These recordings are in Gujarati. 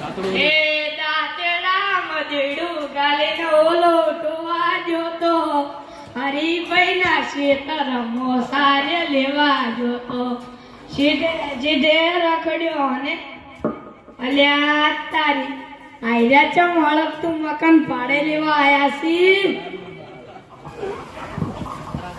એ દાતડા મજડું ગાલે નો ઓલો ટોવા જોતો હરીભાઈ ના શેતરમો સારે લેવા જોતો જીડે રખડ્યો અને અલ્યા તારી આયરા ચમ હળકતું મકાન ભાડે લેવા આયા છી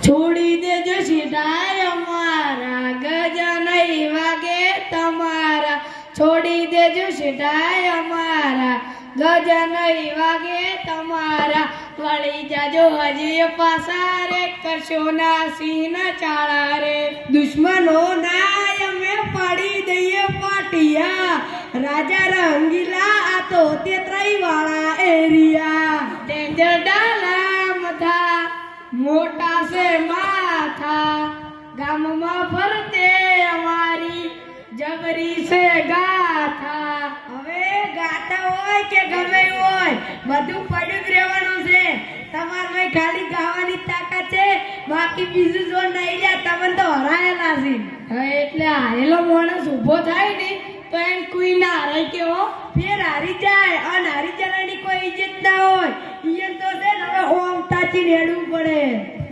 છોડી દેજો સીધાય અમારા ગજ નહીં વાગે તમારા છોડી દેજો સીધાય અમારા ગજ નહીં વાગે તમારા વળી જાજો હજી પાસા રે કરશો ના સીન ચાળા રે દુશ્મનો ના અમે પાડી દઈએ પાટિયા રાજા રંગીલા આ તો તેત્રાઈ વાળા એરિયા ડેન્જર ડાલા મથા મોટા સે માથા ગામમાં ફરતે અમારી જબરી સે ગાથા હવે ગાતા હોય કે ગમે હોય બધું પડ્યું જ રહેવાનું છે તમારે ખાલી ગાવાની તાકાત છે બાકી બીજું જો નહીં જા તમને તો હરાયેલા છે એટલે હારેલો માણસ ઊભો થાય ને તો એમ કોઈ ના હારે કે હો ફેર હારી જાય અને હારી જવાની કોઈ ઇજ્જત ના હોય ઈયન તો છે ને હવે ઓમ તાચી રેડવું પડે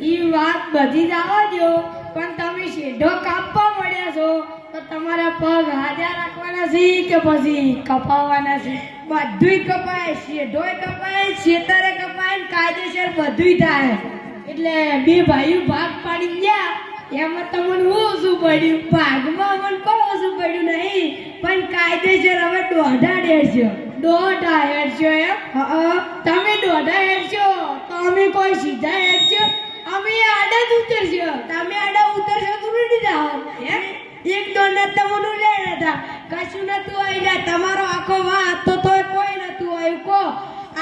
ઈ વાત બધી જ આવવા દો પણ તમે શેઢો કાપવા મળ્યા છો તો તમારા પગ હાજર રાખવાના છે કે પછી કપાવવાના છે બધુંય કપાય શેઢોય કપાય શેતરે કપાય ને કાયદેસર બધુંય થાય એટલે બે ભાઈઓ ભાગ પાડી ગયા એમાં તમને ઓછું પડ્યું ભાગમાં મને કોઈ ઓછું પડ્યું નહીં પણ કાયદેસર હવે દોઢા હેડશો એમ તમે દોઢા હેડશો તો અમે કોઈ સીધા હેડશો અમે આડા જ ઉતરશો તમે આડા ઉતરશો તો ઉડી જાઓ એમ એક દોઢ તમને લે હતા કશું નતું આવી તમારો આખો વાત તો કોઈ નતું આવ્યું કો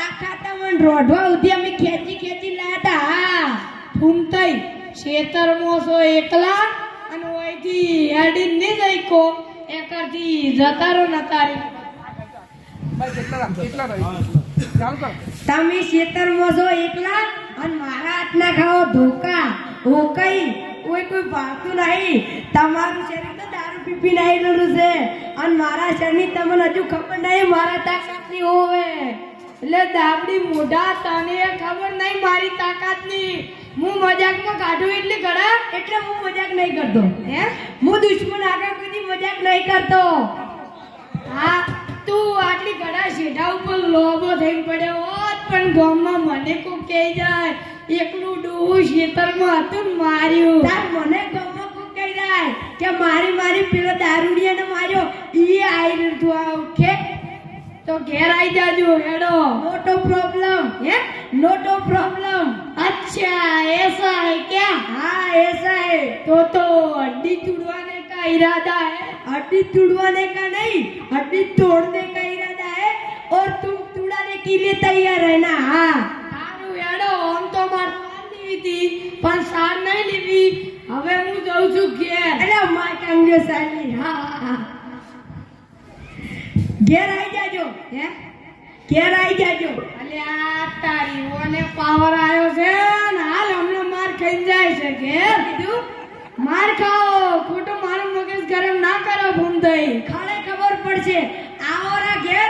આખા તમને રોઢવા ઉધી અમે ખેંચી લાતા હા ફૂમતઈ ખેતરમાં છો એકલા અને ઓયથી હેડી ને જઈ કો એકરથી જતારો નતારી તમે ખેતરમાં છો એકલા અને મારા હાથના ખાઓ ધોકા હોકઈ કોઈ ભાગતું નહીં તમારું શરીર તો દારૂ પીપી નહીં રહ્યું છે અને મારા શરીરની તમને હજુ ખબર નહીં મારા તાકાતની હોવે એટલે દાબડી મોઢા તને ખબર નહીં મારી તાકાતની હું મજાકમાં કાઢું એટલે ગળા એટલે હું મજાક નહીં કરતો હે હું દુશ્મન આગળ કોઈ મજાક નહીં કરતો હા તું આટલી ગળા શેઢા ઉપર લોબો થઈને પડ્યો હોત પણ ગામમાં મને કોઈ કહી જાય એકલું ડોહું ખેતરમાં હતું માર્યું તાર મને ગામમાં કોઈ કહી જાય કે મારી પેલો દારૂડિયાને માર્યો ઈ આઈ રહ્યું ઓકે તો ઘેર આવી જાજો હેડો નોટો પ્રોબ્લેમ હે नोटो प्रॉब्लम अच्छा ऐसा है क्या हाँ ऐसा है तो हड्डी तुड़वाने का इरादा है हड्डी तुड़वाने का नहीं हड्डी तोड़ने का इरादा है और तुम तुड़ाने के लिए तैयार रहना हाँ सारू હેડો આમ તો માર સાર લેવી હતી પણ સાર નહીં લેવી હવે હું જઉં છું ઘેર અરે માય કાંગ્યો સાલી હા ઘેર આવી જાજો હે ઘેર આવી જાજો અલ્યા તારી ઓને પાવર આવ્યો છે ને હાલ હમણાં માર ખાઈ જાય છે ઘેર કીધું માર ખાઓ ખોટું મારું મગજ ગરમ ના કરો ભૂમદઈ ખાલે ખબર પડશે આવરા ઘેર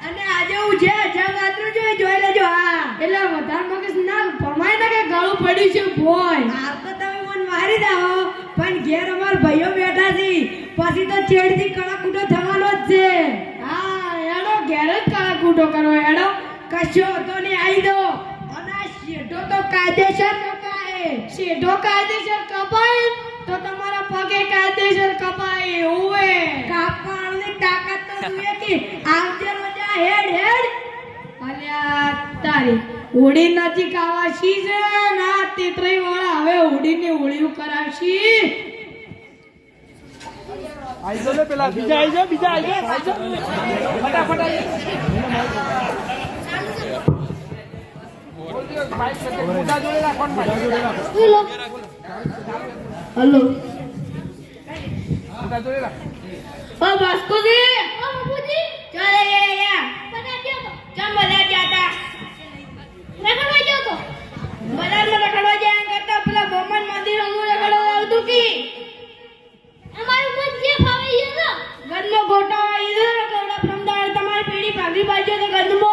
અને આજે હું જે જગાત્રું જોઈ લેજો હા એટલે વધારે મગજ ના ભમાય ને કે ગાળું પડ્યું છે ભોય આ તો તમે મન મારી દાઓ પણ ઘેર અમાર ભાઈઓ બેઠા છે પછી તો છેડથી કળાકૂટો થવાનો જ છે હા હેડો ઘેર જ કળાકૂટો કરો હેડો કશો તો ને આવી દો અને શેઢો તો કાયદેસર કપાય શેઢો કાયદેસર કપાય તો તમારા પગે કાયદેસર કપાય ઓવે કાપવાની તાકાત તો જોઈએ કે આવજે રોજા હેડ અલ્યા તારી હોડી નજીક આવાશી છે ના તેત્રઈ વાળા હવે હોડીને હોળિયું કરાવશી આઈ જો પેલા બીજા આઈ જો ફટાફટ આઈ हेलो બધા જોડે રાખ ओ बास्कोजी ओ बाबूजी चले या बना दियो तो चल बना जाता रखवा जाओ तो बजार में रखवा जाए करता પેલા બ્રહ્મન મંદિર નું રખડવા આવતું કી અમારું મન જે ભાવે છે ઘરનો ગોટા આવી છે ગોડા પ્રમદાર તમારી પેઢી ભાખરી બાજુ તો ગંદમો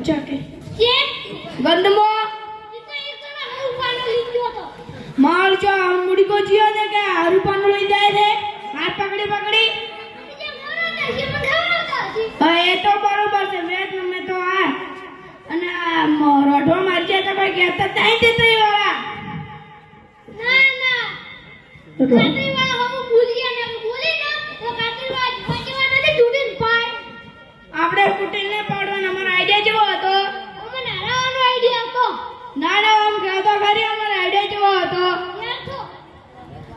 ચાકે ગંદમો માર જો મુડી કો જીઓ ને કે હારું પાનું લઈ જાય છે હાથ પકડી પકડી એ તો બરોબર છે મેં તો આ અને રોડો મારી જાય તો કોઈ કહેતા નહીં તે તઈ વાળા કાતરી વાળા હમ ભૂલી ગયા ને બોલી ને તો કાતરી વાળા નથી તૂટીને પાય આપણે કુટીને પાડવાનો અમારો આઈડિયા કેવો હતો અમને હરાવવાનો આઈડિયા હતો ના ના આમ કહેતો ખરી અમારો આઈડિયા કેવો હતો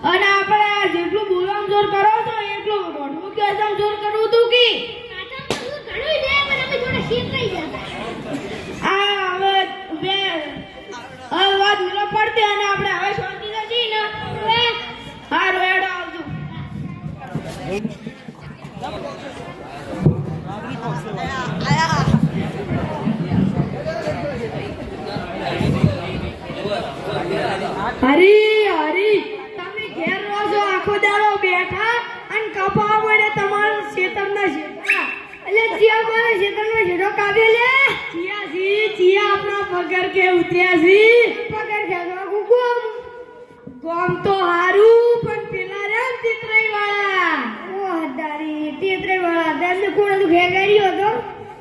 અને આપણે આ જેટલું બોલવાનું જોર કરો છો એટલું રોડવું કે એકદમ જોર કરવું તું કી કાતરનું ઘણું છે પણ અમે થોડા શીખાઈ જતા આ હવે બે વાત મિલો પડતી અને આપણે હવે શાંતિ નથી ને હા રોડો આવજો હરી હરી તમે ઘેર રહો છો આખો દાડો બેઠા અને કપાવા પડે તમારું શેતરના શેતા એટલે ચિયા મારા શેતરના શેડો કાઢે લે ચિયા આપણા પગાર કે ઉતર્યા છી પગાર કે ગુગુમ ગોમ તો હારું પણ પેલા રે તીતરાઈ વાળા ઓ હદારી તીતરાઈ વાળા તેમને કોણ હતું ઘેગાડ્યો હતો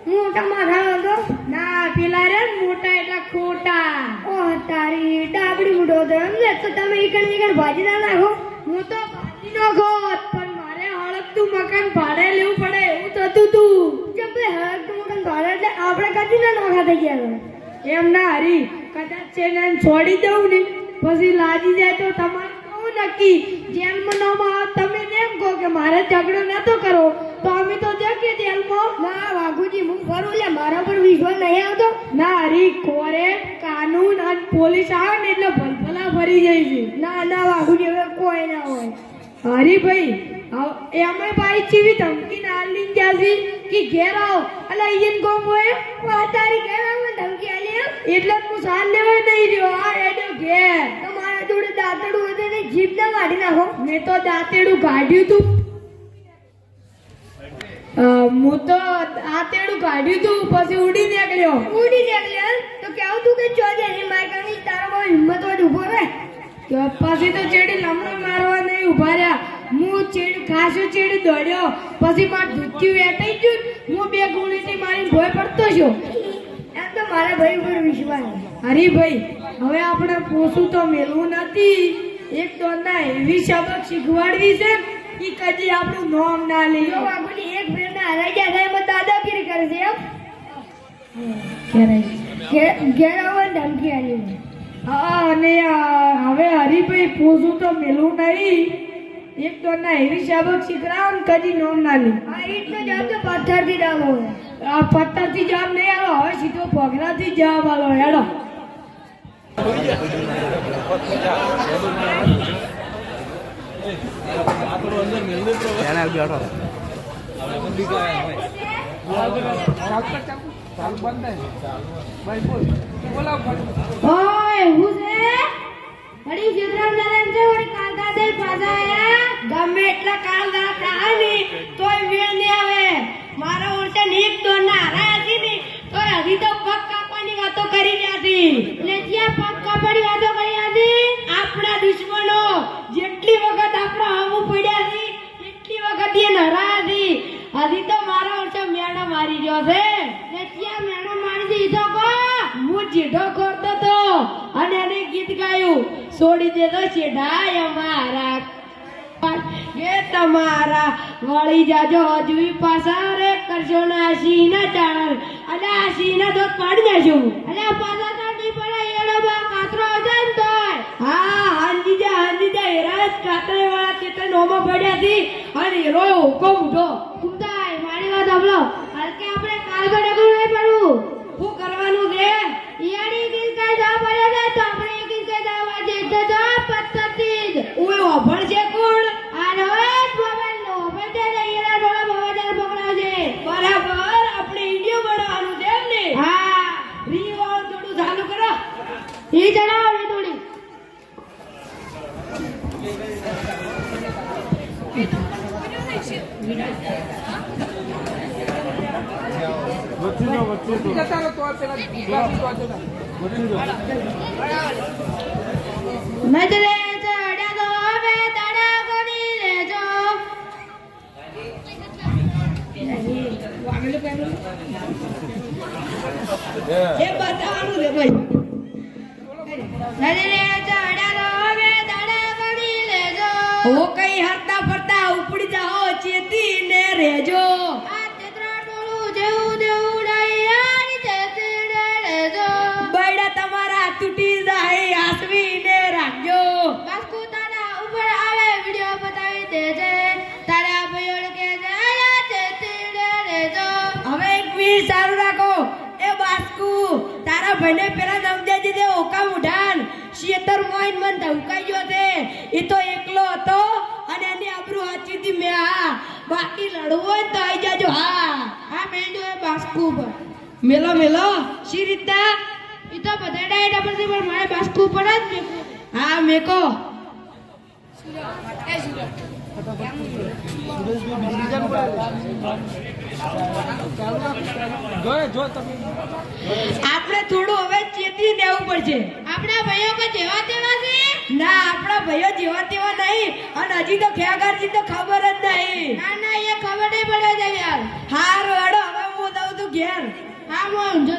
મોટા માથા હતો ના પેલા રે મોટા એટલા ખોટા ઓ તારી ડાબડી મુડો હતો એમને તો તમે ઈકણ ભાજી ના નાખો હું તો ભાજી નાખો પણ મારે હળકતું મકાન ભાડે લેવું પડે એવું થતું તું કે ભાઈ હળકતું મકાન ભાડે એટલે આપણે કદી ના નોખા થઈ ગયા એમ ના હરી કદાચ છે છોડી દઉં ને પછી લાજી જાય તો તમારે કહું નક્કી જેલમાં ન માં તમે એમ કહો કે મારે ઝઘડો નતો કરો તો અમે તો જઈએ જેલમાં ના વાઘુજી હું ફરું લે મારા પર વિશ્વાસ નહીં આવતો ના હરી કોરેટ કાનૂન અને પોલીસ આવે ને એટલે ભલભલા ફરી જાય છે ના ના વાઘુજી હવે કોઈ ના હોય હરીભાઈ એમાં ભાઈ ચીવી ધમકી ના લઈને જાસી કે ઘેર આવો એટલે અહીંયા ગોમ હોય તારી ઘેર આવો ધમકી આલી એટલે હું સાન લેવા નહીં રહ્યો આ એડો ઘેર તમારા જોડે દાંતડું હોય તો જીભ ના કાઢી નાખો મેં તો દાંતેડું કાઢ્યું તું હું તો દાંતેડું કાઢ્યું તું પછી ઉડી નીકળ્યો તો કેવું તું કે ચોજે મારી તારા હિંમત હોય ઉભો રહે પછી તો ચેડી લમણો મારવા નહીં ઉભા રહ્યા હું ખાસું ચેડી દોડ્યો પછી મારું ધૂત્યું વેટાઈ ગયું હું બે ગોળીથી મારી ભોય પડતો છું એમ તો મારા ભાઈ ઉપર વિશ્વાસ હરીભાઈ હવે આપણે પોસું તો મેળવું નથી એક તો ના એવી સબક શીખવાડવી છે કે કદી આપણું નામ ના લે બાબુજી એક ફેરના હરાઈ ગયા થાય એમાં દાદાગીરી કરે છે એમ ઘેર આવવાની ધમકી આવી હા અને હવે હરીભાઈ પોસું તો મેળવું નહીં એક તો ના એવી સબક શીખડાવ ને કદી નામ ના લે આ ઈટનો જવાબ તો પથ્થરથી ડાલો આ પથ્થરથી જવાબ નહીં આલો હવે સીધો પગલાથી જવાબ આલો હેડો ઓય હું છે વળી જીતરામ નારાયણ છે વળી કાલદા દે પાછા આયા ગમે એટલા કાલદા થાય ને તોય વેળ નહીં આવે મારા ઓળશે એક દોર ના હરાયા હતી ને તોય હજી તો પગ કાપવાની વાતો કરી રહ્યા હતી એટલે જ્યાં પગ કાપવાની વાતો કરી હતી આપણા દુશ્મનો જેટલી વખત આપણા હમું પડ્યા હતી એટલી વખત એ હરાયા હતી હજી તો મારા ઓળશે મેણા મારી ગયો છે ને ત્યાં મેણા મારી દીધો કો હું જીઢો કરતો તો અને એને ગીત ગાયું છોડી દેતો છેડાય અમારા કે તમારા વળી જાજો હજુ પાછા રે કરશો ના સિંહના ચાણર અને આ સિંહના દોત પાડી દેશું અને પાછા તો નહીં પડે એનો બા કાતરો હશે ને તોય હા હાંજી જા હેરા કાતરે વાળા ચેતન નોમાં પડ્યા હતી અને હેરો હુકમ ઉઠો કુંતાય મારી વાત સાંભળો હલકે આપણે કાલગો ડગલું નહીં પડવું શું કરવાનું છે ઈયાડી ગીત કઈ જા પડ્યા છે તો આપણે એ ગીત કઈ જા વાજે તો જા પત્તતી જ ઓય ઓભળ છે કોણ આ રોજ મોબાઈલ નો ઓભળ છે ઈરા ડોળા મોબાઈલ પકડાવજે બરાબર આપણે ઇન્ડિયો બનાવવાનું છે એમ ને હા રી વાળું થોડું ચાલુ કરો ઈ ચલાવો રી થોડી જતા રહો તો પેલા બાજુ તો જતા. નજરે ચડ્યા તો હવે તડા કોની લેજો એ બતાવવાનું છે ભાઈ નજરે ચડ્યા તો હવે તડા કોની લેજો ઓ કઈ હરતા ફરતા ઉપડી જાઓ ચેતીને રહેજો આ તેતરા ટોળું જેવું દેવડાઈ યાર ચેતીને રહેજો બૈડા તમારા તૂટી જાય આસવીને રાખજો બાસ્કુ તારા ઉપર આવે વિડિયો બતાવી દેજે તારા ભાઈઓ કે જાય ચેતીને રહેજો હવે એક વીર સારું રાખો એ બાસ્કુ તારા ભાઈને પેલા સમજાજી દે ઓકા મુઢાન શેતર મોઈન મન ધવકાઈ ગયો છે એ તો એકલો હતો અને એની આબરૂ હાચીથી મે હા બાકી લડવું હોય તો આવી જાજો હા મેંડો એ બાસ્કુ પર મેલો મેલો શી રીતના ઈ તો બધા ડાયડા પરથી પણ મારે બાસ્કુ પર જ મેકો હા મેકો જો તમે આપણે થોડું હવે ચેતી દેવું પડશે આપણા ભાઈઓ કે જેવા તેવા છે ના આપણા ભાઈઓ જેવા તેવા નહીં અને હજી તો ખેગારજી તો ખબર જ નહીં ના એ ખબર નહીં પડે છે યાર હારું હેડો હવે હું દઉં તું ઘેર હા હું જો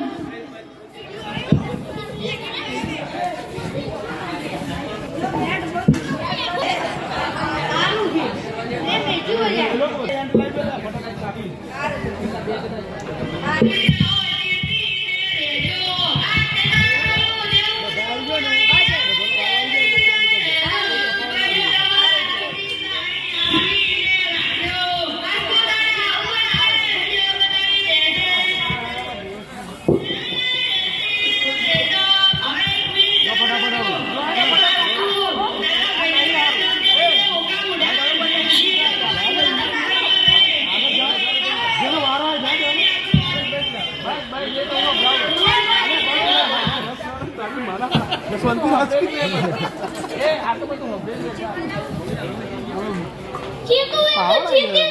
ચીકુ એ ચીકી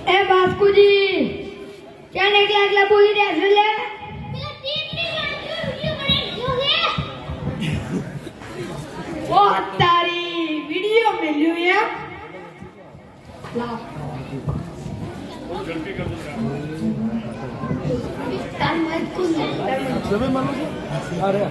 એ બાસ્કુજી ક્યાં એકલા એકલા બોલી રહ્યા છે લે પેલા ટીકડી વિડિયો બનાવી ઓ તારી વિડિયો મેલ્યું એમ લાવ તાર માઈક કોણ છે તમે માનો છો અરે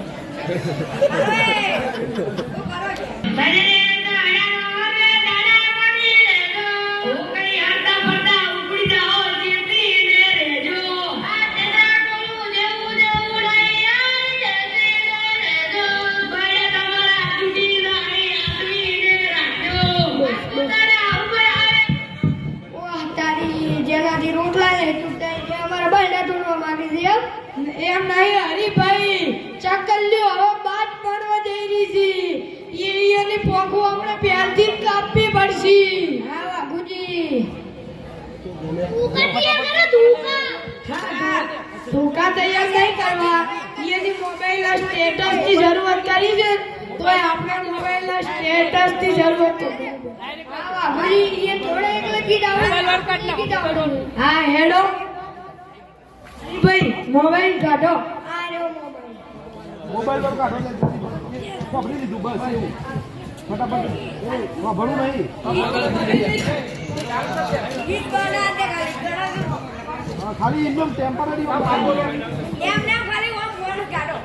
જેનાથી રોટલા ને તૂટાઈ અમારા બૈડા તોડવા માંગે છે એમ નહીં હરીભાઈ ચકલ્યો હવે બાદ પડવા જઈ રહી છે એની પોખો આપણે પહેલથી જ કાપવી પડશે હા બાબુજી ધોકા તૈયાર નહીં કરવા એની મોબાઈલ સ્ટેટસ ની જરૂરત કરી છે તોય આપણે મોબાઈલ ના સ્ટેટસ ની જરૂરત છે હા બાબુજી એ થોડે એકલે કીડા હા હેડો ભાઈ મોબાઈલ કાઢો આ રહ્યો મોબાઈલ પર કાઢો ને પકડી લીધું બસ એવું ફટાફટ એ ભણું નહીં હા ખાલી એકદમ ટેમ્પરરી વાત એમ ના ખાલી હું ફોન કાઢો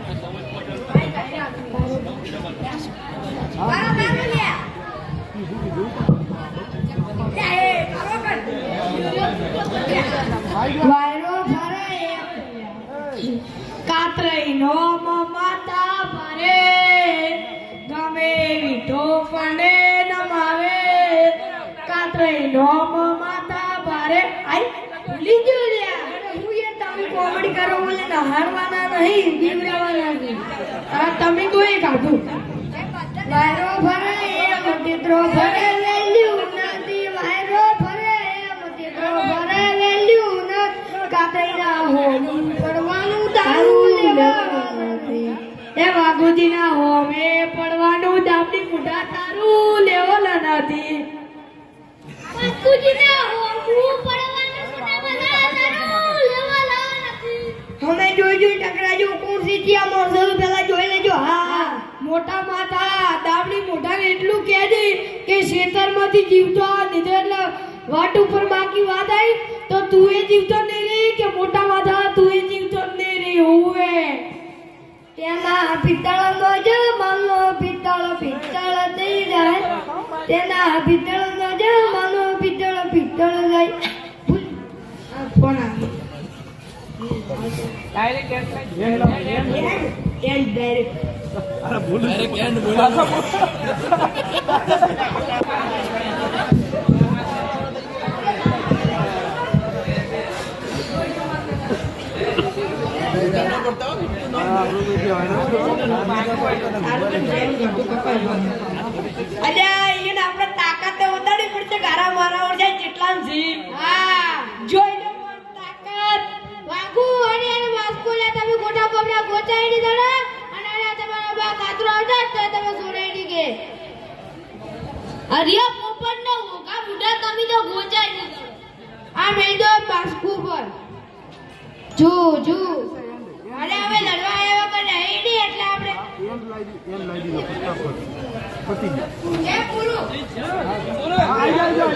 વાયરો ફરે કાતરઈ નો માતા ભરે ગમે વિઠો પડે નમાવે કાતરઈ નો માતા ભરે આઈ ભૂલી ગયો લ્યા હું એ તમે કોમેડી કરો બોલે નહારવાના નહીં દીવરાવાના નહીં આ તમે કોઈ કાઢું વાયરો ફરે મતીત્રો ફરે વેલ્યુ નથી વાયરો ફરે મતીત્રો ફરે વેલ્યુ નથી કાતઈના હોમ પડવાનું દારૂ લેવાનું એ વાઘુજીના હોમે પડવાનું દાબડી મુઢા તારું લેવલ નથી ચિયા માણસો પેલા જોઈ લેજો હા મોટા માથા દાબડી મોઢાને એટલું કહેજે કે ખેતરમાંથી જીવતો દીધો એટલે વાટ ઉપર બાકી વાત આવી તો તું એ જીવતો નહીં રહી કે મોટા માથા તું એ જીવતો નહીં રહી હોવે તેના પિત્તળનો જ માનો પિત્તળ થઈ જાય તેના પિત્તળનો જ માનો પિત્તળ જાય પણ અરે ભૂલ અલ્યા એને આપણે તાકાત વધારવી પડશે ગારા મારા ઓર જાય જેટલા જી હા જોઈ લો તાકાત વાગુ અને એને વાસ્કોલા તમે ગોટા બોબડા ગોચાઈ ની દડા અને આ તમારા બા કાતરો આવતા તો તમે છોડાઈ ની કે અરિયા પોપટ નો ઓકા બુઢા તમે તો ગોચાઈ ની આ મેંદો બાસ્કુ પર જો અરે હવે લડવા આવ્યા પણ નહીં ની એટલે આપણે એમ લાવી દીધો ફટાફટ પતી ગયું એ પૂરું આ જાય